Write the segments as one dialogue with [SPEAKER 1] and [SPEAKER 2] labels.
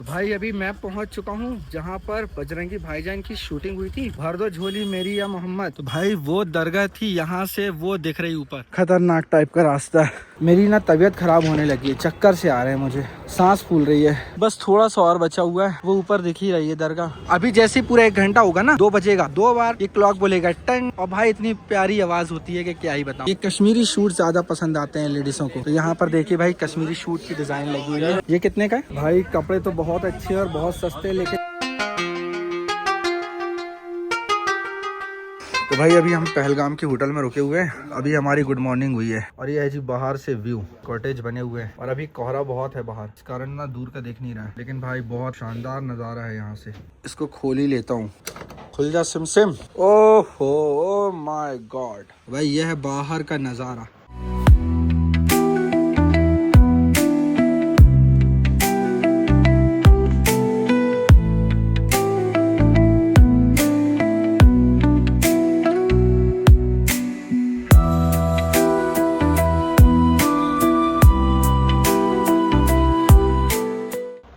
[SPEAKER 1] भाई अभी मैं पहुंच चुका हूं जहां पर बजरंगी भाईजान की शूटिंग हुई थी। भर दो झोली मेरी या मोहम्मद। तो भाई वो दरगाह थी, यहाँ से वो दिख रही ऊपर। खतरनाक टाइप का रास्ता है। मेरी ना तबीयत खराब होने लगी है, चक्कर से आ रहे हैं मुझे, सांस फूल रही है। बस थोड़ा सा और बचा हुआ है, वो ऊपर दिख ही रही है दरगाह। अभी जैसे ही पूरा 1 घंटा होगा ना, 2 बजेगा, 2 बार ये क्लॉक बोलेगा टन। और भाई इतनी प्यारी आवाज होती है कि क्या ही बताऊं। ये कश्मीरी सूट ज्यादा पसंद आते हैं लेडीजों को। तो यहाँ पर देखिए भाई कश्मीरी सूट की डिजाइन लगी हुई है। ये कितने का है भाई? कपड़े तो बहुत अच्छे और बहुत सस्ते, लेकिन तो भाई अभी हम पहलगाम के होटल में रुके हुए हैं। अभी हमारी गुड मॉर्निंग हुई है और ये है जी बाहर से व्यू। कॉटेज बने हुए हैं और अभी कोहरा बहुत है बाहर, इस कारण ना दूर का देख नहीं रहा है, लेकिन भाई बहुत शानदार नज़ारा है यहाँ से। इसको खोल ही लेता हूँ। खुल जा सिम सिम। ओहो ओ माय गॉड भाई, यह है बाहर का नज़ारा।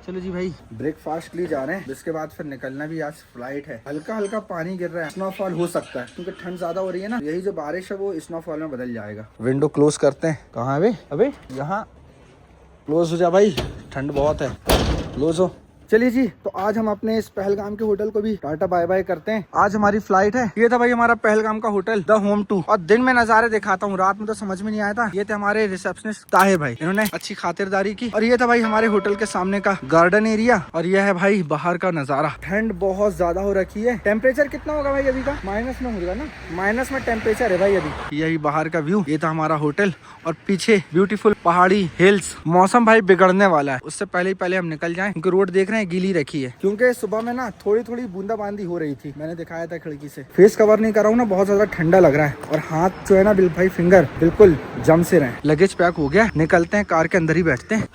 [SPEAKER 1] चलो जी भाई, ब्रेकफास्ट के लिए जा रहे हैं, इसके बाद फिर निकलना भी। आज फ्लाइट है। हल्का हल्का पानी गिर रहा है, स्नोफॉल हो सकता है क्योंकि ठंड ज्यादा हो रही है ना। यही जो बारिश है वो स्नोफॉल में बदल जाएगा। विंडो क्लोज करते हैं। कहाँ है अबे? यहाँ क्लोज हो जा भाई, ठंड बहुत है। क्लोज हो। चलिए जी, तो आज हम अपने इस पहलगाम के होटल को भी टाटा बाय बाय करते हैं। आज हमारी फ्लाइट है। ये था भाई हमारा पहलगाम का होटल द होम 2। और दिन में नजारे दिखाता हूँ, रात में तो समझ में नहीं आया था। ये थे हमारे रिसेप्शनिस्ट ताहिर भाई, इन्होंने अच्छी खातिरदारी की। और ये था भाई हमारे होटल के सामने का गार्डन एरिया। और यह है भाई बाहर का नजारा। ठंड बहुत ज्यादा हो रखी है। टेम्परेचर कितना होगा भाई अभी का? माइनस में होगा ना, माइनस में टेम्परेचर है भाई अभी। यही बाहर का व्यू। ये था हमारा होटल और पीछे ब्यूटीफुल पहाड़ी हिल्स। मौसम भाई बिगड़ने वाला है, उससे पहले हम निकल जाएं क्योंकि रोड देख रहे हैं गीली रखी है। क्योंकि सुबह में ना थोड़ी थोड़ी बूंदाबांदी हो रही थी, मैंने दिखाया था खिड़की से। फेस कवर नहीं कर रहा हूँ ना, बहुत ज्यादा ठंडा लग रहा है। और हाथ जो है ना भाई फिंगर बिल्कुल जम से रहे। लगेज पैक हो गया, निकलते हैं, कार के अंदर ही बैठते हैं।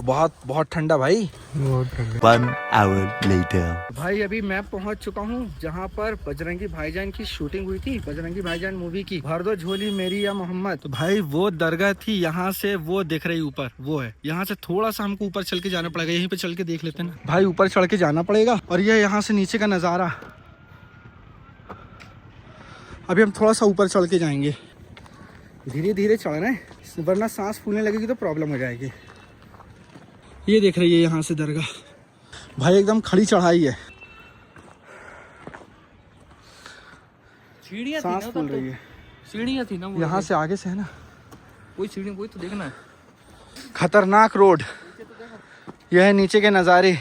[SPEAKER 1] बहुत ठंडा भाई, बहुत ठंडा।
[SPEAKER 2] 1 hour later.
[SPEAKER 1] भाई अभी मैं पहुंच चुका हूं जहां पर बजरंगी भाईजान की शूटिंग हुई थी। बजरंगी भाईजान मूवी की। भर दो झोली मेरी या मोहम्मद। तो भाई वो दरगाह थी, यहाँ से वो दिख रही ऊपर, वो है। यहाँ से थोड़ा सा हमको ऊपर चल के जाना पड़ेगा, यहीं पे चल के देख लेते हैं ना भाई। ऊपर चढ़ के जाना पड़ेगा। और ये यहाँ से नीचे का नजारा। अभी हम थोड़ा सा ऊपर चढ़ के जाएंगे, धीरे धीरे चढ़ रहे हैं, वरना सांस फूलने लगेगी तो प्रॉब्लम हो जाएगी। ये देख रही है यहाँ से दरगाह भाई, एकदम खड़ी चढ़ाई है,
[SPEAKER 3] सीढ़ियाँ
[SPEAKER 1] सांस
[SPEAKER 3] थी ना,
[SPEAKER 1] फूल रही है।
[SPEAKER 3] सीढ़ियाँ थी ना,
[SPEAKER 1] यहाँ से आगे से है ना,
[SPEAKER 3] कोई सीढ़ी, कोई तो देखना है।
[SPEAKER 1] खतरनाक रोड। यह है नीचे के नज़ारे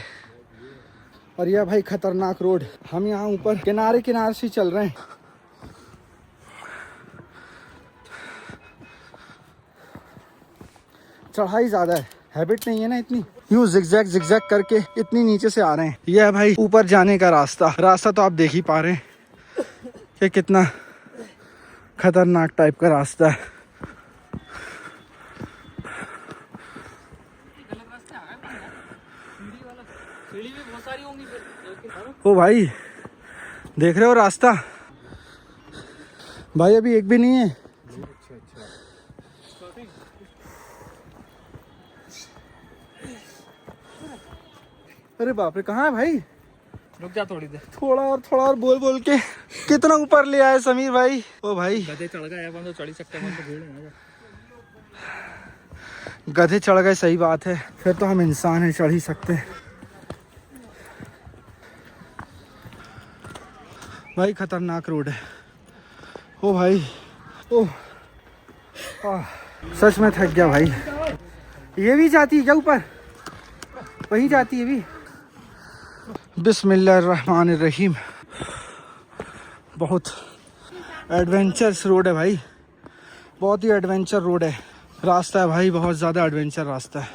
[SPEAKER 1] और यह भाई खतरनाक रोड। हम यहाँ ऊपर किनारे किनारे से चल रहे हैं। चढ़ाई ज्यादा है, हैबिट नहीं है ना इतनी। यूं जिगजैग करके इतनी नीचे से आ रहे हैं। यह है भाई ऊपर जाने का रास्ता। रास्ता तो आप देख ही पा रहे हैं कि कितना खतरनाक टाइप का रास्ता है।
[SPEAKER 3] सीढ़ी भी बहुत सारी होंगी
[SPEAKER 1] ओ भाई देख रहे हो रास्ता? भाई अभी एक भी नहीं है। अरे बाप रे, कहाँ है भाई?
[SPEAKER 3] रुक जा थोड़ी देर।
[SPEAKER 1] थोड़ा और बोल के कितना ऊपर ले आए समीर भाई। ओ भाई
[SPEAKER 3] गधे चढ़ गए, अपन तो चढ़ ही सकते हैं, तो भीड़ है।
[SPEAKER 1] गधे चढ़ गए, सही बात है। फिर तो हम इंसान हैं, चढ़ ही सकते हैं। भाई खतरनाक रोड है। ओ भाई ओ सच में थक गया भाई। ये भी जाती है क्या ऊपर? वही जाती है भी। बिस्मिल्लाहिर्रहमानिर्रहीम। बहुत एडवेंचरस रोड है भाई, बहुत ही एडवेंचर रोड है। रास्ता है भाई, बहुत ज़्यादा एडवेंचर रास्ता है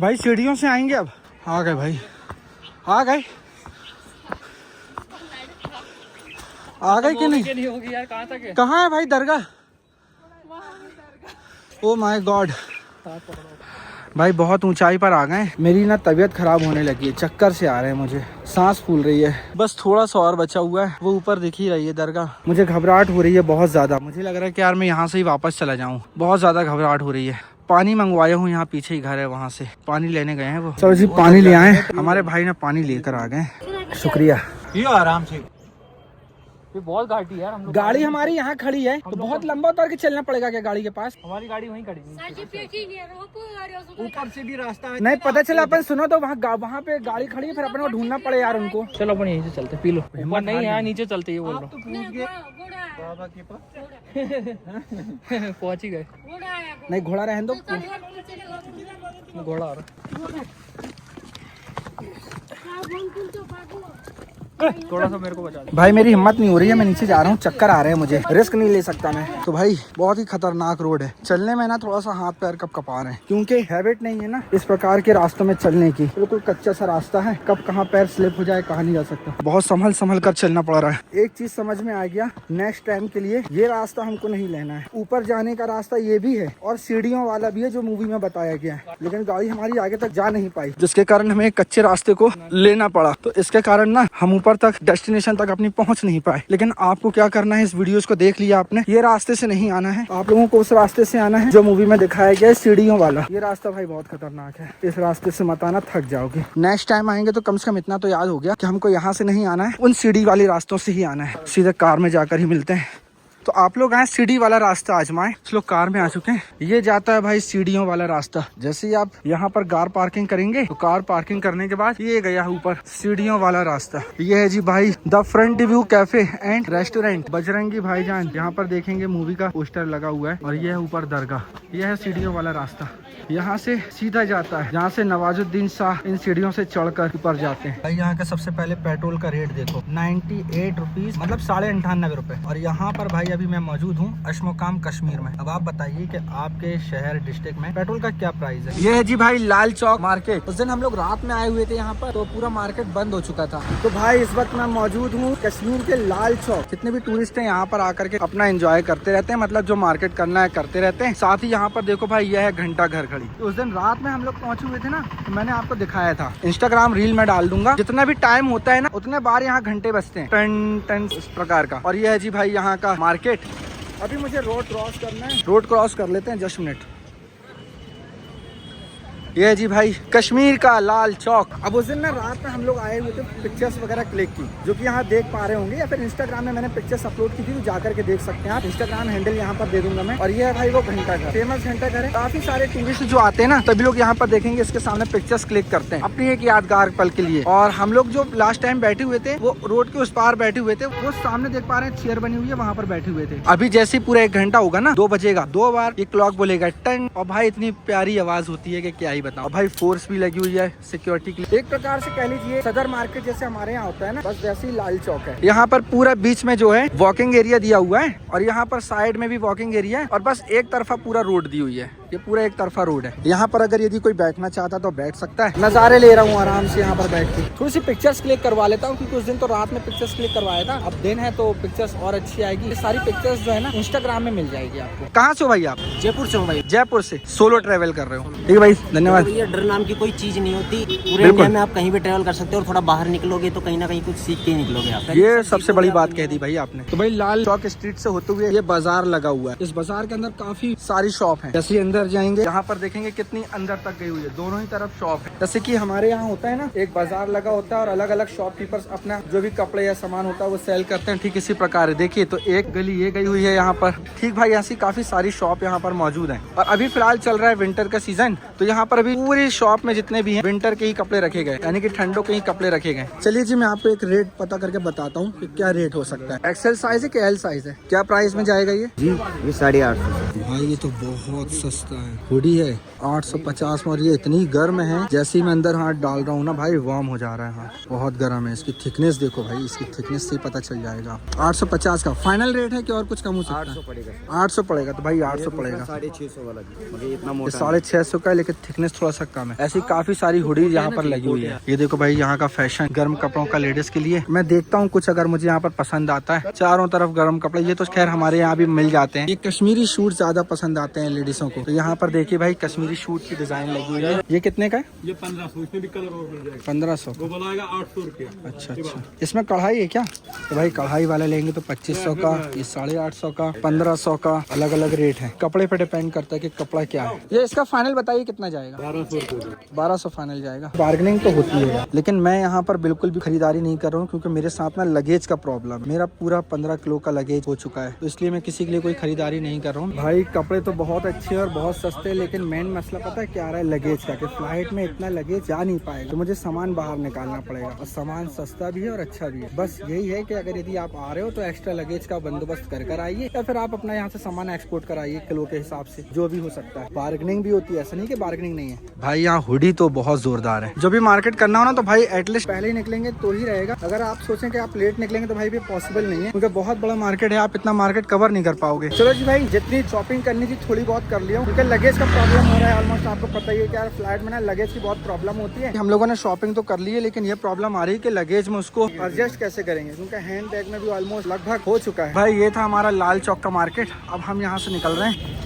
[SPEAKER 1] भाई। सीढ़ियों से आएंगे अब। आ गए भाई, आ गए कि नहीं
[SPEAKER 3] होगी यार, कहाँ तक है?
[SPEAKER 1] कहाँ है भाई दरगाह? ओ माय गॉड भाई, बहुत ऊंचाई पर आ गए। मेरी ना तबीयत खराब होने लगी है, चक्कर से आ रहे हैं मुझे, सांस फूल रही है। बस थोड़ा सा और बचा हुआ है, वो ऊपर दिख ही रही है दरगाह। मुझे घबराहट हो रही है बहुत ज्यादा। मुझे लग रहा है कि यार मैं यहाँ से ही वापस चला जाऊँ, बहुत ज्यादा घबराहट हो रही है। पानी मंगवाया हूँ, यहाँ पीछे ही घर है, वहाँ से पानी लेने गए हैं वो। चलो जी पानी ले आए, हमारे भाई ने पानी लेकर आ गए, शुक्रिया।
[SPEAKER 3] ये आराम से, ये बहुत घाटी है यार। हम लोग
[SPEAKER 1] गाड़ी हमारी यहाँ खड़ी है तो बहुत लंबा उतर के चलना पड़ेगा क्या गाड़ी के पास?
[SPEAKER 3] हमारी गाड़ी वहीं खड़ी है।
[SPEAKER 1] ऊपर सीधी रास्ता है। नहीं पता चला अपन, सुनो तो वहाँ पे गाड़ी खड़ी है, फिर अपन को ढूंढना पड़े यार उनको।
[SPEAKER 3] चलो अपन यहीं से चलते, पी लो। ऊपर नहीं है, नीचे चलते, ये बोल रहा हूँ। पहुँच ही गए।
[SPEAKER 1] नहीं घोड़ा रहने दो,
[SPEAKER 3] घोड़ा आ रहा। थोड़ा सा मेरे को बचा दो
[SPEAKER 1] भाई। मेरी हिम्मत नहीं हो रही है, मैं नीचे जा रहा हूँ, चक्कर आ रहे हैं मुझे, रिस्क नहीं ले सकता मैं तो। भाई बहुत ही खतरनाक रोड है, चलने में ना थोड़ा सा हाथ पैर कब कपा रहे हैं, क्योंकि हैबिट नहीं है ना इस प्रकार के रास्तों में चलने की। बिल्कुल कच्चा सा रास्ता है, कब कहाँ पैर स्लिप हो जाए कहा नहीं जा सकता। बहुत संभल कर चलना पड़ रहा है। एक चीज समझ में आ गया, नेक्स्ट टाइम के लिए ये रास्ता हमको नहीं लेना है। ऊपर जाने का रास्ता ये भी है और सीढ़ियों वाला भी है जो मूवी में बताया गया है, लेकिन गाड़ी हमारी आगे तक जा नहीं पाई, जिसके कारण हमें कच्चे रास्ते को लेना पड़ा। तो इसके कारण ना हम ऊपर तक डेस्टिनेशन तक अपनी पहुंच नहीं पाए। लेकिन आपको क्या करना है, इस वीडियोस को देख लिया आपने, ये रास्ते से नहीं आना है, आप लोगों को उस रास्ते से आना है जो मूवी में दिखाया गया है, सीढ़ियों वाला। ये रास्ता भाई बहुत खतरनाक है, इस रास्ते से मत आना, थक जाओगे। नेक्स्ट टाइम आएंगे तो कम से कम इतना तो याद हो गया कि हमको यहाँ से नहीं आना है, उन सीढ़ी वाले रास्तों से ही आना है। सीधे कार में जाकर ही मिलते हैं। तो आप लोग आए सीढ़ी वाला रास्ता आजमाएं। लोग कार में आ चुके हैं, ये जाता है भाई सीढ़ियों वाला रास्ता। जैसे ही आप यहाँ पर कार पार्किंग करेंगे तो कार पार्किंग करने के बाद ये गया ऊपर सीढ़ियों वाला रास्ता। ये है जी भाई the front view cafe and restaurant Bajrangi भाईजान। यहाँ पर देखेंगे मूवी का पोस्टर लगा हुआ है और ये है ऊपर दरगाह। यह है सीढ़ियों वाला रास्ता, यहाँ से सीधा जाता है, जहाँ से नवाजुद्दीन शाह इन सीढ़ियों से चढ़कर ऊपर जाते हैं। भाई यहाँ का सबसे पहले पेट्रोल का रेट देखो, 98 रुपीज, मतलब 98.5 रुपए। और यहाँ पर भाई अभी मैं मौजूद हूँ अशमोकाम कश्मीर में। अब आप बताइए कि आपके शहर डिस्ट्रिक्ट में पेट्रोल का क्या प्राइस है। ये है जी भाई लाल चौक मार्केट। उस दिन हम लोग रात में आए हुए थे यहाँ पर, तो पूरा मार्केट बंद हो चुका था। तो भाई इस वक्त मैं मौजूद हूँ कश्मीर के लाल चौक। जितने भी टूरिस्ट हैं यहाँ पर आकर के अपना एंजॉय करते रहते हैं, मतलब जो मार्केट करना है करते रहते हैं। साथ ही यहाँ पर देखो भाई यह है घंटा घर खड़ी। तो उस दिन रात में हम लोग पहुंचे हुए थे ना, तो मैंने आपको दिखाया था, इंस्टाग्राम रील में डाल दूंगा। जितना भी टाइम होता है ना उतने बार यहाँ घंटे बजते हैं, टन टन इस प्रकार का। और ये है जी भाई यहाँ का मार्केट। अभी मुझे रोड क्रॉस करना है, रोड क्रॉस कर लेते हैं, जस्ट मिनट। ये है जी भाई कश्मीर का लाल चौक। अब उस दिन ना रात में हम लोग आए हुए थे, पिक्चर्स वगैरह क्लिक की, जो कि यहाँ देख पा रहे होंगे, या फिर इंस्टाग्राम में मैंने पिक्चर्स अपलोड की थी, तो जाकर के देख सकते हैं आप। इंस्टाग्राम हैंडल यहाँ पर दे दूंगा मैं। और ये है भाई वो घंटा घर, फेमस घंटा घर है। काफी सारे टूरिस्ट जो आते हैं ना, सभी लोग यहाँ पर देखेंगे, इसके सामने पिक्चर्स क्लिक करते हैं अपनी एक यादगार पल के लिए। और हम लोग जो लास्ट टाइम बैठे हुए थे वो रोड के उस पार बैठे हुए थे, वो सामने देख पा रहे हैं चेयर बनी हुई है, वहाँ पर बैठे हुए थे। अभी जैसे पूरा 1 घंटा होगा ना, 2 बजेगा, 2 बार ये क्लॉक बोलेगा टन। और भाई इतनी प्यारी आवाज होती है कि क्या ही बताओ। भाई फोर्स भी लगी हुई है सिक्योरिटी के लिए। एक प्रकार से कह लीजिए सदर मार्केट जैसे हमारे यहाँ होता है ना, बस वैसे ही लाल चौक है। यहाँ पर पूरा बीच में जो है वॉकिंग एरिया दिया हुआ है, और यहाँ पर साइड में भी वॉकिंग एरिया है, और बस एक तरफा पूरा रोड दी हुई है। ये पूरा एक तरफा रोड है। यहाँ पर अगर यदि कोई बैठना चाहता तो बैठ सकता है। नज़ारे ले रहा हूँ आराम से यहाँ पर बैठ के। थोड़ी सी पिक्चर्स क्लिक करवा लेता हूँ, क्योंकि उस दिन तो रात में पिक्चर्स क्लिक करवाया था। अब दिन है तो पिक्चर्स और अच्छी आएगी। ये सारी पिक्चर्स जो है ना इंस्टाग्राम में मिल जाएगी आपको। कहाँ से हो भाई आप?
[SPEAKER 2] जयपुर से हूँ भाई।
[SPEAKER 1] जयपुर से सोलो ट्रेवल कर रहे हो? ठीक है भाई, धन्यवाद।
[SPEAKER 2] ये डर नाम की कोई चीज नहीं होती, पूरे इंडिया में आप कहीं भी ट्रेवल कर सकते हो, और थोड़ा बाहर निकलोगे तो कहीं ना कहीं कुछ सीख के ही निकलोगे आप।
[SPEAKER 1] ये सबसे बड़ी बात कह दी भाई आपने। तो भाई लाल चौक स्ट्रीट से होते हुए ये बाजार लगा हुआ है। इस बाजार के अंदर काफी सारी शॉप है। जैसे अंदर जाएंगे, यहाँ पर देखेंगे कितनी अंदर तक गई हुई है, दोनों ही तरफ शॉप है। जैसे कि हमारे यहाँ होता है ना, एक बाजार लगा होता है और अलग अलग शॉपकीपर्स अपना जो भी कपड़े या सामान होता है वो सेल करते हैं। ठीक इसी प्रकार है। देखिए तो एक गली ये गई हुई है यहाँ पर। ठीक भाई, ऐसी काफी सारी शॉप यहाँ पर मौजूद है। और अभी फिलहाल चल रहा है विंटर का सीजन, तो यहाँ पर अभी पूरी शॉप में जितने भी हैं विंटर के ही कपड़े रखे गए, यानी कि ठंडों के ही कपड़े रखे गए। चलिए जी मैं आपको एक रेट पता करके बताता हूँ कि क्या रेट हो सकता है। एक्सेल साइज है कि एल साइज है? क्या प्राइस में जाएगा ये?
[SPEAKER 2] जी ये 850
[SPEAKER 1] भाई ये तो बहुत सस्ता है। हुडी है 850 में, और ये इतनी गर्म है, जैसे ही मैं अंदर हाथ डाल रहा हूँ ना भाई वार्म हो जा रहा है हाथ। बहुत गर्म है। इसकी थिकनेस देखो भाई, इसकी थिकनेस से ही पता चल जाएगा। 850 का फाइनल रेट है कि और कुछ कम हो सकता है?
[SPEAKER 2] 800 पड़ेगा।
[SPEAKER 1] 800 पड़ेगा। तो भाई 800 पड़ेगा।
[SPEAKER 2] 650 वाला भी इतना मोटा
[SPEAKER 1] 650 का है, लेकिन थिकनेस थोड़ा सा कम है। ऐसी काफी सारी हुडीज यहाँ पर लगी हुई है। ये देखो भाई यहाँ का फैशन, गर्म कपड़ों का लेडीज के लिए। मैं देखता हूँ कुछ अगर मुझे यहाँ पर पसंद आता है। चारों तरफ गर्म कपड़े, ये तो खैर हमारे यहाँ भी मिल जाते हैं। ये कश्मीरी सूट ज्यादा पसंद आते हैं लेडीजों को, तो यहाँ पर देखिए भाई कश्मीरी शूट की डिजाइन लगी हुई है। ये कितने का है?
[SPEAKER 4] ये 1500, इसमें भी कलर और मिल जाएगा।
[SPEAKER 1] 1500।
[SPEAKER 4] वो बनाएगा 800 रुपया।
[SPEAKER 1] अच्छा अच्छा, इसमें कढ़ाई है क्या? तो भाई कढ़ाई वाला लेंगे तो 2500 का, ये 850 का, 1500 का, अलग अलग रेट है। कपड़े पे डिपेंड करता है कि कपड़ा क्या है। ये इसका फाइनल बताइए कितना जाएगा?
[SPEAKER 4] 1200 रुपये।
[SPEAKER 1] 1200 फाइनल जाएगा। बार्गेनिंग तो होती है, लेकिन मैं यहाँ पर बिल्कुल भी खरीदारी नहीं कर रहा हूँ क्योंकि मेरे साथ ना लगेज का प्रॉब्लम। मेरा पूरा 15 किलो का लगेज हो चुका है, तो इसलिए मैं किसी के लिए कोई खरीदारी नहीं कर रहा हूँ। भाई कपड़े तो बहुत अच्छे और बहुत सस्ते, लेकिन मेन मसला पता है क्या आ रहा है? लगेज का, कि फ्लाइट में इतना लगेज जा नहीं पाएगा, तो मुझे सामान बाहर निकालना पड़ेगा। और सामान सस्ता भी है और अच्छा भी है। बस यही है कि अगर यदि आप आ रहे हो तो एक्स्ट्रा लगेज का बंदोबस्त कर आइए, या फिर आप अपना यहाँ से सामान एक्सपोर्ट कराइए किलो के हिसाब से, जो भी हो सकता है। बार्गेनिंग भी होती है, ऐसा नहीं कि बार्गेनिंग नहीं है। भाई यहाँ हुडी तो बहुत जोरदार है। जो भी मार्केट करना हो ना तो भाई एटलीस्ट पहले ही निकलेंगे तो ही रहेगा। अगर आप सोचें कि आप लेट निकलेंगे तो भाई भी पॉसिबल नहीं है, क्योंकि बहुत बड़ा मार्केट है, आप इतना मार्केट कवर नहीं कर पाओगे। चलो जी भाई, जितनी शॉपिंग करनी थी थोड़ी बहुत कर लिया, क्योंकि लगेज का प्रॉब्लम हो रहा है ऑलमोस्ट। आपको पता ही है कि यार फ्लाइट में ना लगेज की बहुत प्रॉब्लम होती है। हम लोगों ने शॉपिंग तो कर ली है, लेकिन ये प्रॉब्लम आ रही है कि लगेज में उसको एडजस्ट कैसे करेंगे, क्योंकि हैंड बैग में भी ऑलमोस्ट लगभग हो चुका है। भाई ये था हमारा लाल चौक का मार्केट। अब हम यहाँ से निकल रहे हैं,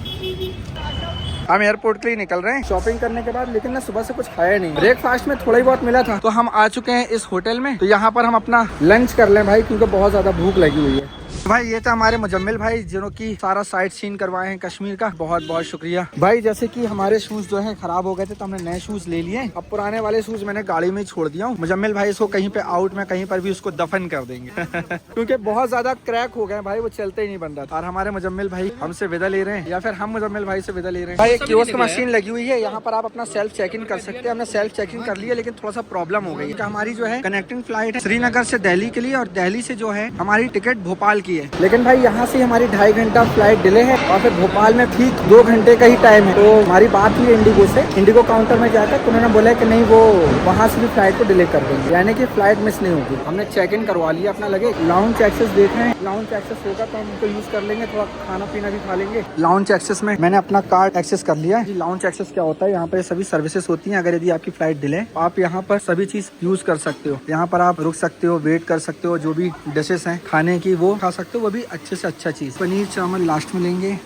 [SPEAKER 1] हम एयरपोर्ट के लिए निकल रहे हैं शॉपिंग करने के बाद। लेकिन ना सुबह से कुछ खाया नहीं, ब्रेकफास्ट में थोड़ा ही बहुत मिला था। तो हम आ चुके हैं इस होटल में, तो यहाँ पर हम अपना लंच कर लें भाई, क्योंकि बहुत ज्यादा भूख लगी हुई है। भाई ये था हमारे मुजम्मिल भाई, जिन्हों की सारा साइट सीन करवाए हैं कश्मीर का। बहुत बहुत शुक्रिया भाई। जैसे कि हमारे शूज जो है खराब हो गए थे, तो हमने नए शूज ले लिए। अब पुराने वाले शूज मैंने गाड़ी में ही छोड़ दिया हूँ। मुजम्मिल भाई इसको कहीं पे आउट में कहीं पर भी उसको दफन कर देंगे क्योंकि बहुत ज्यादा क्रैक हो गए भाई, वो चलते ही नहीं बन रहा। और हमारे मुजम्मिल भाई हमसे विदा ले रहे हैं, या फिर हम मुजम्मिल भाई से विदा ले रहे हैं। भाई एक कियोस्क मशीन लगी हुई है, यहाँ पर आप अपना सेल्फ चेक इन कर सकते हैं। हमने सेल्फ चेक इन कर लिया, लेकिन थोड़ा सा प्रॉब्लम हो गई। हमारी जो है कनेक्टिंग फ्लाइट है श्रीनगर से दिल्ली के लिए, और दिल्ली से जो है हमारी टिकट भोपाल की है। लेकिन भाई यहाँ से हमारी 2.5 घंटा फ्लाइट डिले है, और फिर भोपाल में ठीक 2 घंटे का ही टाइम है। तो हमारी बात हुई इंडिगो से, इंडिगो काउंटर में जाकर तो उन्होंने बोला कि नहीं, वो वहाँ से भी फ्लाइट को डिले कर देंगे, यानी कि फ्लाइट मिस नहीं होगी। हमने चेक इन करवा लिया अपना लगेज। लाउंज एक्सेस देख रहे हैं, लाउंज एक्सेस होगा तो हम उनको यूज कर लेंगे, थोड़ा खाना पीना भी खा लेंगे। लाउंज एक्सेस में मैंने अपना कार्ड एक्सेस कर लिया है। लाउंज एक्सेस क्या होता है? यहाँ पर सभी सर्विसेज होती हैं। अगर यदि आपकी फ्लाइट डिले, आप यहाँ पर सभी चीज यूज कर सकते हो। यहाँ पर आप रुक सकते हो, वेट कर सकते हो, जो भी डिशेस हैं खाने की वो खा सकते हो, वो भी अच्छे से अच्छा चीज। पनीर चावल लास्ट में लेंगे।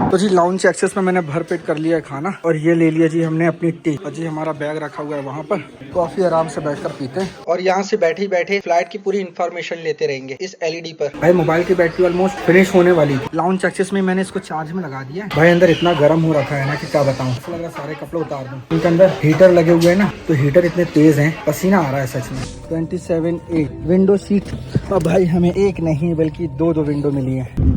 [SPEAKER 1] तो जी लाउंज एक्सेस में मैंने भर पेट कर लिया है खाना, और ये ले लिया जी हमने अपनी टी। और जी हमारा बैग रखा हुआ है वहाँ पर, कॉफी आराम से बैठकर पीते हैं, और यहाँ से बैठे बैठे फ्लाइट की पूरी इन्फॉर्मेशन लेते रहेंगे इस एलईडी पर। भाई मोबाइल की बैटरी ऑलमोस्ट फिनिश होने वाली। लाउंज एक्सेस में मैंने इसको चार्ज में लगा दिया। भाई अंदर इतना गर्म हो रखा है ना कि क्या बताऊँ, लग रहा सारे कपड़े उतार दूँ। इनके अंदर हीटर लगे हुए हैं ना, तो हीटर इतने तेज है, पसीना आ रहा है सच में। 27A window seat. अब भाई हमें एक नहीं बल्कि दो विंडो मिली है।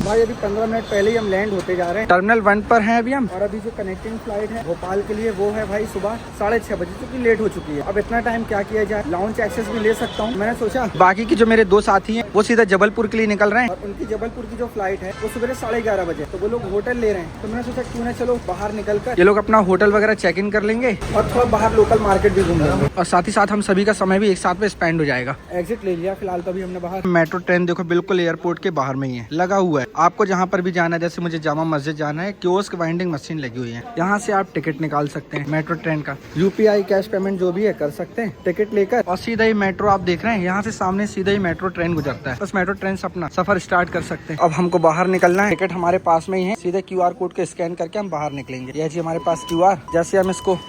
[SPEAKER 1] भाई अभी 15 मिनट पहले ही हम लैंड होते जा रहे हैं। टर्मिनल 1 पर हैं अभी हम, और अभी जो कनेक्टिंग फ्लाइट है भोपाल के लिए वो है भाई सुबह 6:30 बजे, क्योंकि लेट हो चुकी है। अब इतना टाइम क्या किया जाए, लाउंज एक्सेस भी ले सकता हूँ। मैंने सोचा बाकी की जो मेरे 2 साथी हैं वो सीधा जबलपुर के लिए निकल रहे हैं, और उनकी जबलपुर की जो फ्लाइट है वो सुबह 11:30 बजे, तो वो लोग होटल ले रहे हैं। तो मैंने सोचा क्यों ना चलो बाहर निकल कर ये लोग अपना होटल वगैरह चेक इन कर लेंगे, और थोड़ा बाहर लोकल मार्केट भी घूम लेंगे, और साथ ही साथ हम सभी का समय भी एक साथ में स्पेंड हो जाएगा। एग्जिट ले लिया फिलहाल तो अभी हमने बाहर। मेट्रो ट्रेन देखो बिल्कुल एयरपोर्ट के बाहर में ही है, लगा हुआ है। आपको जहाँ पर भी जाना है, जैसे मुझे जामा मस्जिद जाना है, कियोस्क वाइंडिंग मशीन लगी हुई है, यहाँ से आप टिकट निकाल सकते हैं मेट्रो ट्रेन का। यूपीआई कैश पेमेंट जो भी है कर सकते हैं टिकट लेकर, और सीधा ही मेट्रो आप देख रहे हैं, यहाँ से सामने सीधा ही मेट्रो ट्रेन गुजरता है। बस मेट्रो ट्रेन से अपना सफर स्टार्ट कर सकते हैं। अब हमको बाहर निकलना है, टिकट हमारे पास में ही है, सीधे QR कोड को स्कैन करके हम बाहर निकलेंगे। यह जी हमारे पास QR, जैसे हम इसको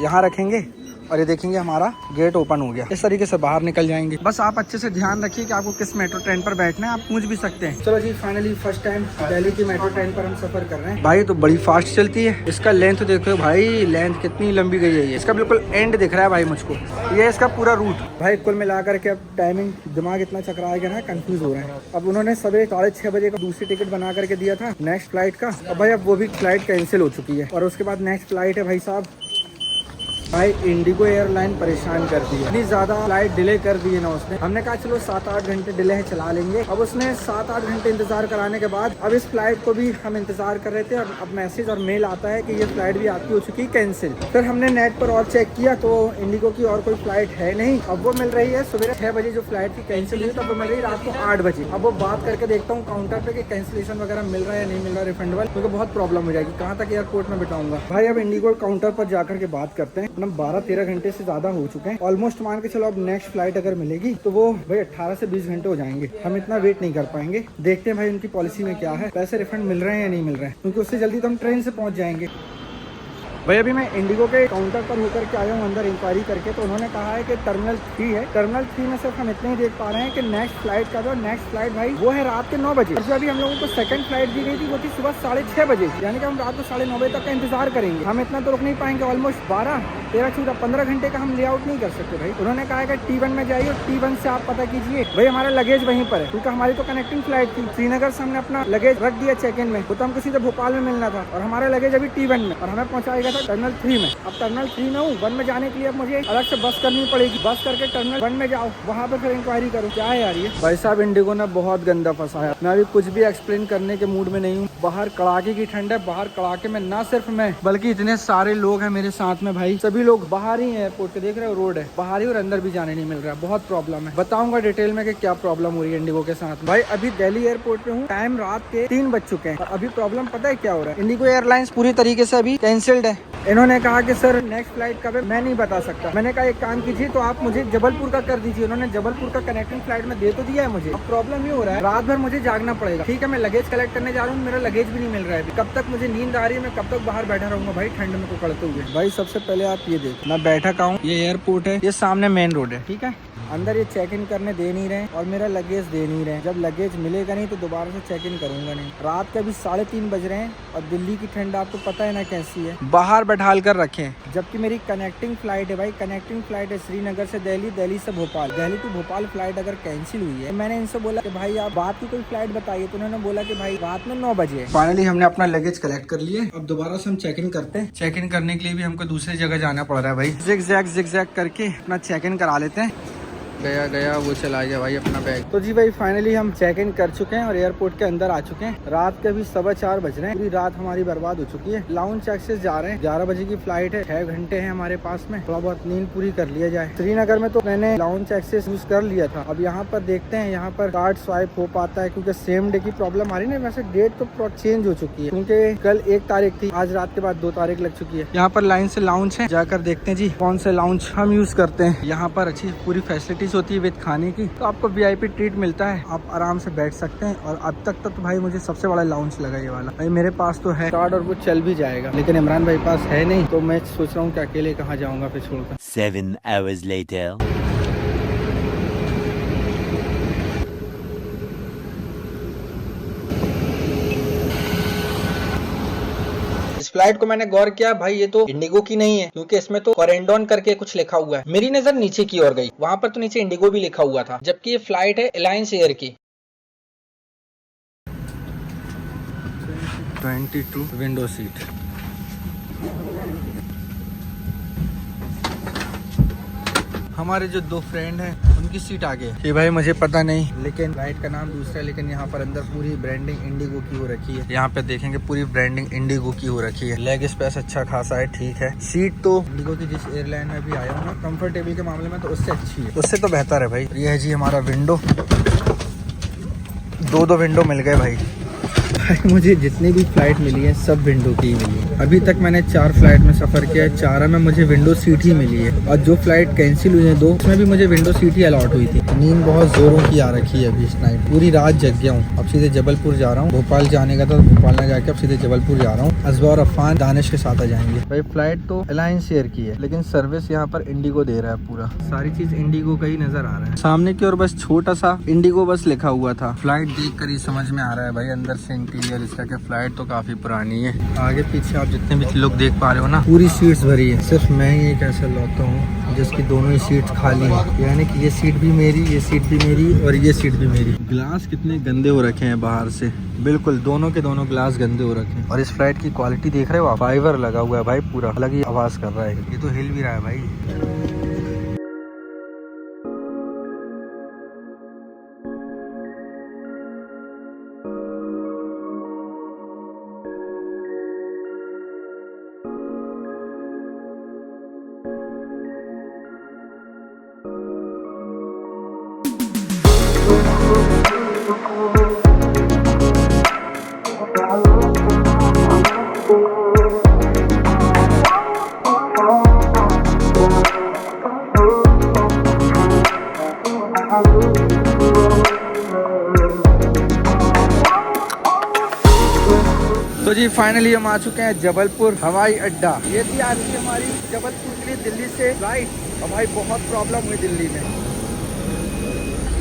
[SPEAKER 1] यहाँ रखेंगे और ये देखेंगे हमारा गेट ओपन हो गया। इस तरीके से बाहर निकल जाएंगे। बस आप अच्छे से ध्यान रखिए कि आपको किस मेट्रो ट्रेन पर बैठना है, आप पूछ भी सकते हैं। चलो जी फाइनली फर्स्ट टाइम दिल्ली की मेट्रो ट्रेन पर हम सफर कर रहे हैं। भाई तो बड़ी फास्ट चलती है, इसका लेंथ देखो भाई, लेंथ कितनी लंबी गई है। इसका बिल्कुल एंड दिख रहा है भाई मुझको, ये इसका पूरा रूट। भाई कुल मिलाकर के अब टाइमिंग दिमाग इतना चकरा गया ना, कंफ्यूज हो रहे हैं। अब उन्होंने सुबह 6:30 बजे का दूसरी टिकट बना करके दिया था नेक्स्ट फ्लाइट का, अब भाई अब वो भी फ्लाइट कैंसिल हो चुकी है, और उसके बाद नेक्स्ट फ्लाइट है भाई साहब। भाई इंडिगो एयरलाइन परेशान कर दी है, इतनी ज्यादा फ्लाइट डिले कर दी है ना उसने। हमने कहा चलो 7-8 घंटे डिले है चला लेंगे, अब उसने 7-8 घंटे इंतजार कराने के बाद अब इस फ्लाइट को भी हम इंतजार कर रहे थे, और अब मैसेज और मेल आता है कि ये फ्लाइट भी आपकी हो चुकी है कैंसिल। फिर हमने नेट पर और चेक किया तो इंडिगो की और कोई फ्लाइट है नहीं। अब वो मिल रही है सुबह 6 बजे जो फ्लाइट की कैंसिल हुई, तब वो मिल रही है रात को 8 बजे। अब वो बात करके देखता हूँ काउंटर पे कि कैंसिलेशन वगैरह मिल रहा है या नहीं मिल रहा रिफंडेबल, क्योंकि बहुत प्रॉब्लम हो जाएगी, कहाँ तक एयरपोर्ट में बिठाऊंगा। भाई अब इंडिगो काउंटर पर जाकर के बात करते हैं। अपना 12-13 घंटे से ज्यादा हो चुके हैं ऑलमोस्ट। मान के चलो अब नेक्स्ट फ्लाइट अगर मिलेगी तो वो भाई 18 से 20 घंटे हो जाएंगे। हम इतना वेट नहीं कर पाएंगे। देखते हैं भाई उनकी पॉलिसी में क्या है, पैसे रिफंड मिल रहे हैं या नहीं मिल रहे हैं, क्योंकि उससे जल्दी तो हम ट्रेन से पहुंच जाएंगे। भाई अभी मैं इंडिगो के काउंटर पर होकर के आया हूँ अंदर इंक्वायरी करके, तो उन्होंने कहा है कि टर्मिनल 3 है। टर्मिनल 3 में सिर्फ हम इतना ही देख पा रहे हैं कि नेक्स्ट फ्लाइट का जो नेक्स्ट फ्लाइट भाई वो है रात के 9 बजे। और जो अभी हम लोगों को सेकंड फ्लाइट दी गई थी वो थी सुबह 6:30 बजे, यानी कि हम रात को 9:30 बजे तक का इंतजार करेंगे। हम इतना तो रुक नहीं पाएंगे, ऑलमोस्ट 12, 13, 14, 15 घंटे का हम लेआउट नहीं कर सकते भाई। उन्होंने कहा है कि T1 में जाइए और T1 से आप पता कीजिए भाई हमारा लगेज वहीं पर है, क्योंकि हमारी तो कनेक्टिंग फ्लाइट थी। श्रीनगर से हमने अपना लगेज रख दिया चेक इन में, वो तो हमको सीधे भोपाल में मिलना था, और हमारा लगेज अभी T1 में, और हमें पहुंचाएगा था टर्मिनल 3 में। अब टर्मिनल 3 में हूँ, 1 में जाने के लिए अब मुझे अलग से बस करनी पड़ेगी। बस करके टर्मिनल 1 में जाओ, वहाँ पे फिर इंक्वायरी करो। क्या है यार ये भाई साहब, इंडिगो ने बहुत गंदा फंसाया। मैं अभी कुछ भी एक्सप्लेन करने के मूड में नहीं हूँ। बाहर कड़ाके की ठंड है, बाहर कड़ाके में ना सिर्फ मैं बल्कि इतने सारे लोग हैं मेरे साथ में भाई, सभी लोग बाहर ही है। एयरपोर्ट के देख रहे हो रोड है, बाहर ही, और अंदर भी जाने नहीं मिल रहा है। बहुत प्रॉब्लम है, बताऊंगा डिटेल में कि क्या प्रॉब्लम हो रही है इंडिगो के साथ। भाई अभी दिल्ली एयरपोर्ट पे हूँ, टाइम रात के 3 बज चुके हैं, और अभी प्रॉब्लम पता है क्या हो रहा है। इंडिगो एयरलाइंस पूरी तरीके से अभी कैंसिल्ड है। इन्होंने कहा कि सर नेक्स्ट फ्लाइट कब है मैं नहीं बता सकता। मैंने कहा एक काम कीजिए तो आप मुझे जबलपुर का कर दीजिए। उन्होंने जबलपुर का कनेक्टिंग फ्लाइट में दे तो दिया है मुझे। अब प्रॉब्लम ये हो रहा है रात भर मुझे जागना पड़ेगा। ठीक है मैं लगेज कलेक्ट करने जा रहा हूँ, मेरा लगेज भी नहीं मिल रहा है। कब तक मुझे नींद आ रही है, मैं कब तक बाहर बैठा रहूंगा भाई ठंड में पकड़ते हुए। भाई सबसे पहले आप ये देखो, मैं बैठा का हूँ, ये एयरपोर्ट है, ये सामने मेन रोड है, ठीक है। अंदर ये चेक इन करने दे नहीं रहे और मेरा लगेज दे नहीं रहे। जब लगेज मिलेगा नहीं तो दोबारा से चेक इन करूंगा नहीं। रात के अभी 3:30 बज रहे हैं और दिल्ली की ठंड आपको पता है ना कैसी है, बाहर बैठाल कर रखे हैं। जबकि मेरी कनेक्टिंग फ्लाइट है भाई, कनेक्टिंग फ्लाइट है श्रीनगर से दिल्ली, दिल्ली से भोपाल। दिल्ली टू भोपाल फ्लाइट अगर कैंसिल हुई है, मैंने इनसे बोला कि भाई आप बात की कोई फ्लाइट बताइए, तो उन्होंने बोला कि भाई रात में 9 बजे। फाइनली हमने अपना लगेज कलेक्ट कर लिए, अब दोबारा से हम चेक इन करते हैं। चेक इन करने के लिए भी हमको दूसरी जगह जाना पड़ रहा है भाई। जिग-जैग करके अपना चेक इन करा लेते हैं। गया वो चला गया भाई अपना बैग। तो जी भाई फाइनली हम चेक इन कर चुके हैं और एयरपोर्ट के अंदर आ चुके हैं। रात के अभी 4:15 बज रहे हैं, पूरी रात हमारी बर्बाद हो चुकी है। लाउंज एक्सेस जा रहे हैं, 11 बजे की फ्लाइट है, 6 घंटे हैं हमारे पास में, थोड़ा बहुत नींद पूरी कर लिया जाए। श्रीनगर में तो मैंने लाउंज एक्सेस यूज कर लिया था, अब यहाँ पर देखते हैं यहाँ पर कार्ड स्वाइप हो पाता है, क्योंकि सेम डे की प्रॉब्लम आ रही है ना। वैसे डेट तो चेंज हो चुकी है, क्योंकि कल 1 तारीख थी, आज रात के बाद 2 तारीख लग चुकी है। यहाँ पर लाइन से लाउंज है, जाकर देखते हैं जी कौन से लाउंज हम यूज करते हैं। यहाँ पर अच्छी पूरी फैसिलिटीज होती है विद खाने की, तो आपको VIP ट्रीट मिलता है, आप आराम से बैठ सकते हैं। और अब तक तो भाई मुझे सबसे बड़ा लाउंज लगा ये वाला। भाई मेरे पास तो है कार्ड और वो चल भी जाएगा, लेकिन इमरान भाई पास है नहीं, तो मैं सोच रहा हूँ कि अकेले कहाँ जाऊंगा फिर छोड़कर।
[SPEAKER 5] 7 hours later.
[SPEAKER 1] इस फ्लाइट को मैंने गौर किया भाई, ये तो इंडिगो की नहीं है, क्योंकि इसमें तो कॉरेंडोन करके कुछ लिखा हुआ है। मेरी नजर नीचे की ओर गई, वहां पर तो नीचे इंडिगो भी लिखा हुआ था, जबकि ये फ्लाइट है अलायंस एयर की। 22 विंडो सीट। हमारे जो 2 फ्रेंड हैं उनकी सीट आगे है। ये भाई मुझे पता नहीं, लेकिन फ्लाइट का नाम दूसरा है, लेकिन यहाँ पर अंदर पूरी ब्रांडिंग इंडिगो की हो रखी है। यहाँ पे देखेंगे पूरी ब्रांडिंग इंडिगो की हो रखी है। लेग स्पेस अच्छा खासा है, ठीक है। सीट तो इंडिगो की जिस एयरलाइन में भी आया हूँ ना, कंफर्टेबल के मामले में तो उससे अच्छी है, उससे तो बेहतर है भाई। ये है जी हमारा विंडो, 2 विंडो मिल गए भाई। मुझे जितनी भी फ्लाइट मिली है सब विंडो की ही मिली है। अभी तक मैंने 4 फ्लाइट में सफर किया है, 4 में मुझे विंडो सीट ही मिली है। और जो फ्लाइट कैंसिल हुई है 2, उसमें भी मुझे विंडो सीट ही अलॉट हुई थी। नींद बहुत जोरों की आ रखी है अभी इस नाइट, पूरी रात जग गया हूँ। अब सीधे जबलपुर जा रहा हूँ, भोपाल जाने का था तो भोपाल में जाके अब सीधे जबलपुर जा रहा हूँ। अजवा और अफान दानिश के साथ आ जाएंगे। भाई फ्लाइट तो अलायंस एयर की है, लेकिन सर्विस यहाँ पर इंडिगो दे रहा है। पूरा सारी चीज इंडिगो का ही नजर आ रहा है। सामने की ओर बस छोटा सा इंडिगो बस लिखा हुआ था। फ्लाइट देख कर ही समझ में आ रहा है भाई अंदर से इंटीरियर इसका, क्या फ्लाइट तो काफी पुरानी है। आगे पीछे आप जितने भी लोग देख पा रहे हो ना, पूरी सीट्स भरी है। सिर्फ मैं ही एक ऐसा लौटा हूँ जिसकी दोनों ही सीट्स खाली है, यानी कि ये सीट भी मेरी, ये सीट भी मेरी और ये सीट भी मेरी। ग्लास कितने गंदे हो रखे हैं बाहर से, बिल्कुल दोनों के दोनों ग्लास गंदे हो रखे हैं। और इस फ्लाइट की क्वालिटी देख रहे हो आप, फाइबर लगा हुआ है भाई, पूरा अलग ही आवाज कर रहा है। ये तो हिल भी रहा है भाई। तो जी फाइनली हम आ चुके हैं जबलपुर हवाई अड्डा। ये थी आज की हमारी जबलपुर के लिए दिल्ली से फ्लाइट। और भाई बहुत प्रॉब्लम हुई दिल्ली में,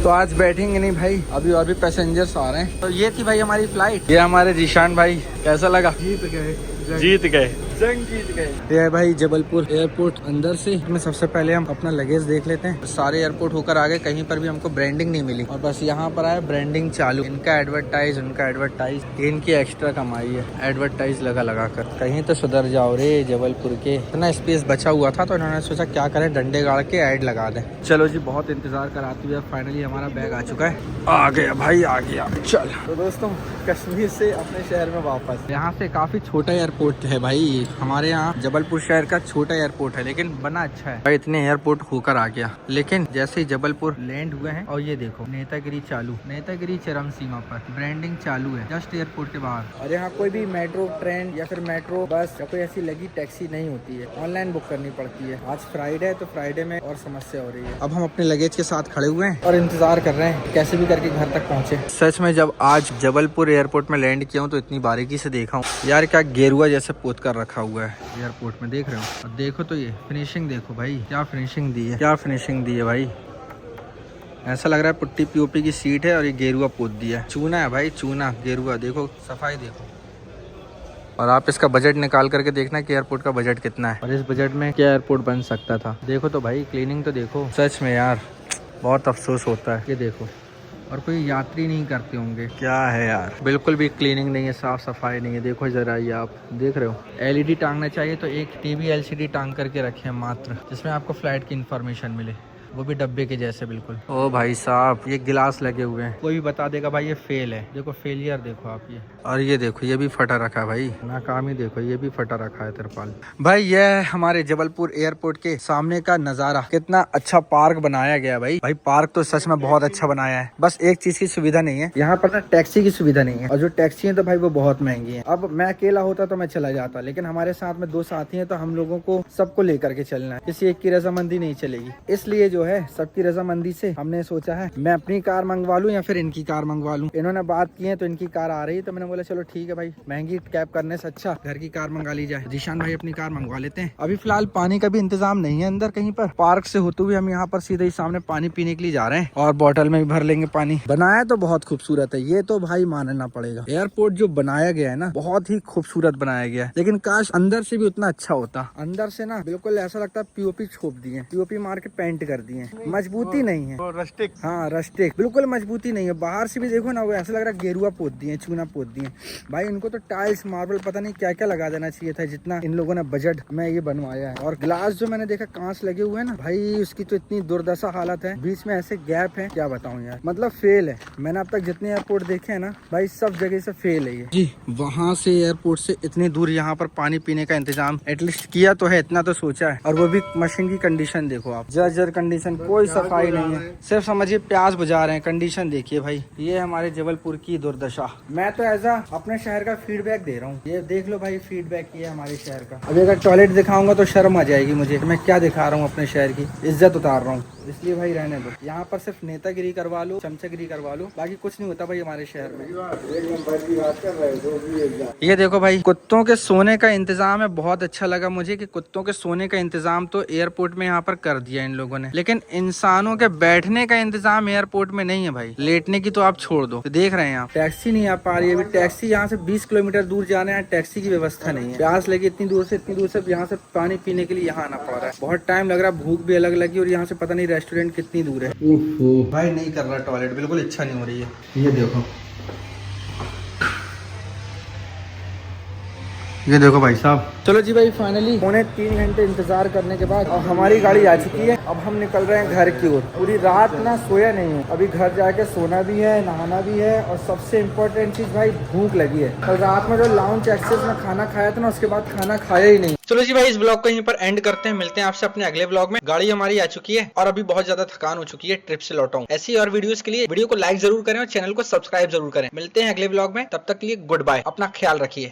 [SPEAKER 1] तो आज बैठेंगे नहीं भाई, अभी और भी पैसेंजर्स आ रहे हैं। तो ये थी भाई हमारी फ्लाइट। ये हमारे जीशान भाई, कैसा लगा? जीत गए, जंग जीत गए। ये है भाई जबलपुर एयरपोर्ट अंदर से। इसमें सबसे पहले हम अपना लगेज देख लेते हैं। सारे एयरपोर्ट होकर आ गए, कहीं पर भी हमको ब्रांडिंग नहीं मिली, और बस यहाँ पर आया ब्रांडिंग चालू। इनका एडवर्टाइज, उनका एडवर्टाइज, इनकी एक्स्ट्रा कमाई है एडवर्टाइज लगा कर। कहीं तो सुधर जाओ रे जबलपुर के। इतना स्पेस बचा हुआ था तो इन्होंने सोचा क्या करें, डंडे गाड़ के ऐड लगा दें। चलो जी बहुत इंतजार कराते हुए फाइनली हमारा बैग आ चुका है। आ गया भाई, आ गया। चल तो दोस्तों कश्मीर से अपने शहर में वापस। यहाँ से काफी छोटा एयरपोर्ट है भाई, हमारे यहाँ जबलपुर शहर का छोटा एयरपोर्ट है, लेकिन बना अच्छा है भाई। इतने एयरपोर्ट होकर आ गया, लेकिन जैसे ही जबलपुर लैंड हुए हैं, और ये देखो नेतागिरी चालू, नेतागिरी चरम सीमा पर, ब्रांडिंग चालू है जस्ट एयरपोर्ट के बाहर। और यहाँ कोई भी मेट्रो ट्रेन या फिर मेट्रो बस या कोई ऐसी लगी टैक्सी नहीं होती है, ऑनलाइन बुक करनी पड़ती है। आज फ्राइडे है तो फ्राइडे में और समस्या हो रही है। अब हम अपने लगेज के साथ खड़े हुए हैं और इंतजार कर रहे हैं कैसे भी करके घर तक पहुँचे। सच में जब आज जबलपुर एयरपोर्ट में लैंड किया हूँ तो इतनी बारीकी से देखा हूँ यार, क्या गेरुआ जैसे पोत कर रखा हुआ है एयरपोर्ट में, देख रहे हो? और देखो तो ये फिनिशिंग देखो भाई, क्या फिनिशिंग दी है, क्या फिनिशिंग दी है भाई। ऐसा लग रहा है पुट्टी पीओपी की सीट है और ये गेरुआ पोत दिया है। चूना है भाई, चूना गेरुआ। देखो सफाई देखो। और आप इसका बजट निकाल करके देखना कि एयरपोर्ट का बजट कितना है और इस बजट में क्या एयरपोर्ट बन सकता था। देखो तो भाई, क्लीनिंग तो देखो। सच में यार बहुत अफसोस होता है। ये देखो, और कोई यात्री नहीं करते होंगे। क्या है यार, बिल्कुल भी क्लीनिंग नहीं है, साफ सफाई नहीं है। देखो जरा, ये आप देख रहे हो। एलईडी टांगना चाहिए तो एक टीवी एलसीडी टांग करके रखे हैं मात्र, जिसमें आपको फ्लाइट की इन्फॉर्मेशन मिले, वो भी डब्बे के जैसे बिल्कुल। ओ भाई साहब, ये गिलास लगे हुए हैं, कोई भी बता देगा भाई ये फेल है। देखो फेलियर देखो आप ये, और ये देखो ये भी फटा रखा है भाई, नाकामी देखो ये भी फटा रखा है तिरपाल। भाई ये है हमारे जबलपुर एयरपोर्ट के सामने का नजारा। कितना अच्छा पार्क बनाया गया भाई। भाई पार्क तो सच में बहुत अच्छा बनाया है, बस एक चीज की सुविधा नहीं है, यहाँ पर ना टैक्सी की सुविधा नहीं है, और जो टैक्सी है तो भाई वो बहुत महंगी है। अब मैं अकेला होता तो मैं चला जाता, लेकिन हमारे साथ में 2 साथी हैं तो हम लोगों को सबको लेकर के चलना है, किसी एक की रजामंदी नहीं चलेगी। इसलिए जो है सबकी रजामंदी से हमने सोचा है मैं अपनी कार मंगवा लूं या फिर इनकी कार मंगवा लूं। इन्होंने बात की है तो इनकी कार आ रही है, तो मैंने बोला चलो ठीक है भाई, महंगी कैब करने से अच्छा घर की कार मंगा ली जाए। जीशान भाई अपनी कार मंगवा लेते हैं। अभी फिलहाल पानी का भी इंतजाम नहीं है अंदर कहीं पर, पार्क से होते हुए हम यहाँ पर सीधे ही सामने पानी पीने के लिए जा रहे हैं, और बोतल में भी भर लेंगे पानी। बनाया तो बहुत खूबसूरत है, ये तो भाई मानना पड़ेगा। एयरपोर्ट जो बनाया गया है ना, बहुत ही खूबसूरत बनाया गया है, लेकिन काश अंदर से भी उतना अच्छा होता। अंदर से ना बिल्कुल ऐसा लगता है पीओपी छोप दिए, पीओपी मार के पेंट कर दिए, मजबूती नहीं है। रस्टिक, हाँ रस्टिक, बिल्कुल मजबूती नहीं है। बाहर से भी देखो ना, वो ऐसा लग रहा है गेरुआ पोत दिए, चूना पोत दिए भाई। इनको तो टाइल्स मार्बल पता नहीं क्या क्या लगा देना चाहिए था, जितना इन लोगों ने बजट में ये बनवाया है। और ग्लास जो मैंने देखा कांच लगे हुए हैं ना भाई, उसकी तो इतनी दुर्दशा हालत है, बीच में ऐसे गैप है, क्या बताऊं यार, मतलब फेल है। मैंने अब तक जितने एयरपोर्ट देखे हैं ना भाई, सब जगह से फेल है ये जी। वहाँ से एयरपोर्ट से इतनी दूर यहाँ पर पानी पीने का इंतजाम एटलीस्ट किया तो है, इतना तो सोचा है। और वो भी मशीन की कंडीशन देखो आप, जर्जर कंडीशन, कोई सफाई नहीं है, सिर्फ समझिए प्याज बुझा रहे हैं। कंडीशन देखिए भाई, ये हमारे जबलपुर की दुर्दशा। मैं तो ऐसा अपने शहर का फीडबैक दे रहा हूँ, ये देख लो भाई फीडबैक ये हमारे शहर का। अभी अगर टॉयलेट दिखाऊंगा तो शर्म आ जाएगी मुझे, मैं क्या दिखा रहा हूँ, अपने शहर की इज्जत उतार रहा हूँ। इसलिए भाई रहने दो, यहाँ पर सिर्फ नेतागिरी करवा लो, चमचागिरी करवा लो, बाकी कुछ नहीं होता भाई हमारे शहर में। ये देखो भाई, कुत्तों के सोने का इंतजाम है। बहुत अच्छा लगा मुझे कि कुत्तों के सोने का इंतजाम तो एयरपोर्ट में यहाँ पर कर दिया इन लोगों ने, लेकिन इंसानों के बैठने का इंतजाम एयरपोर्ट में नहीं है भाई। लेटने की तो आप छोड़ दो। तो देख रहे हैं आप, टैक्सी नहीं आ पा रही है अभी। टैक्सी यहाँ से 20 किलोमीटर दूर जाना है, टैक्सी की व्यवस्था नहीं है। प्यास लगी इतनी दूर से यहाँ से पानी पीने के लिए यहाँ आना पड़ रहा है। बहुत टाइम लग रहा है, भूख भी अलग लगी, और यहाँ से पता नहीं रेस्टोरेंट कितनी दूर है। भाई नहीं कर रहा टॉयलेट, बिल्कुल इच्छा नहीं हो रही है। ये देखो, ये देखो भाई साहब। चलो जी भाई, फाइनली 3.25 घंटे इंतजार करने के बाद अब हमारी गाड़ी आ चुकी है। अब हम निकल रहे हैं घर की ओर। पूरी रात ना सोया नहीं हूँ, अभी घर जाके सोना भी है, नहाना भी है, और सबसे इम्पोर्टेंट चीज भाई भूख लगी है। और रात में जो लाउंज एक्सेस में खाना खाया था ना, उसके बाद खाना खाया ही नहीं। चलो जी भाई, इस ब्लॉग को यहीं पर एंड करते हैं। मिलते हैं आपसे अपने अगले ब्लॉग में। गाड़ी हमारी आ चुकी है और अभी बहुत ज्यादा थकान हो चुकी है, ट्रिप से लौटा हूं। ऐसी और वीडियोस के लिए वीडियो को लाइक जरूर करें और चैनल को सब्सक्राइब जरूर करें। मिलते हैं अगले ब्लॉग में, तब तक के लिए गुड बाय, अपना ख्याल रखिए।